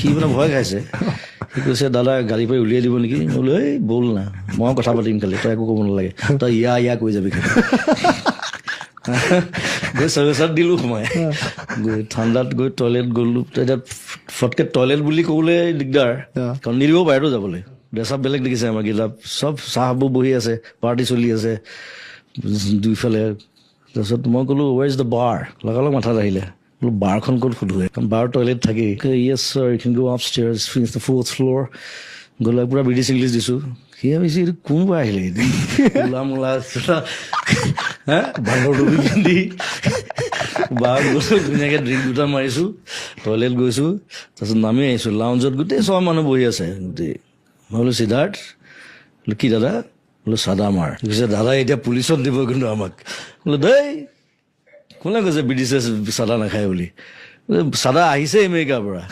সি মানে ভয় খাইছে সি কৈছে দাদা গাড়ীৰ পৰা উলিয়াই দিব নেকি মই বোলো এই ব'ল না মই কথা পাতিম খালি তই একো ক'ব নালাগে তই ইয়া কৈ যাবি গৈ চাৰ্ভিচত দিলোঁ সোমাই গৈ ঠাণ্ডাত গৈ টয়লেট গ'লোঁ এতিয়া ফটকে টয়লেট বুলি ক'বলৈ দিগদাৰ কাৰণ নিদিব পাৰেতো যাবলৈ ড্ৰেছ আপ বেলেগ দেখিছে আমাৰ কিতাপ চব চাহবোৰ বহি আছে পাৰ্টি চলি আছে দুইফালে তাৰপিছত মই ক'লোঁ ৱেৰ ইজ দ্য বাৰ লগালগ মাথাত আহিলে বোলো বাৰখন ক'ত সোধোৱে কাৰণ বাৰ টয়লেট থাকেই yes sir you can go up stairs finish the fourth floor গ'লে পূৰা ব্ৰিটিছ ইংলিছ দিছোঁ সি ভাবিছে এইটো কোনোবা আহিলে মোলা মোলা বান্দৰ টুপি পিন্ধি বাৰ গৈছোঁ ধুনীয়াকৈ ড্ৰিংক দুটা মাৰিছোঁ টয়লেট গৈছোঁ তাৰপিছত নামি আহিছোঁ লাউঞ্জত গোটেই চব মানুহ বহি আছে গোটেই মই বোলো সিদ্ধাৰ্থ বোলো কি দাদা বোলো চাদা মাৰ কৈছে দাদা এতিয়া পুলিচত দিব কিন্তু আমাক বোলো দেই কোনে কৈছে ব্ৰিটিছে চাদা নাখায় বুলি চাদা আহিছে আমেৰিকাৰ পৰা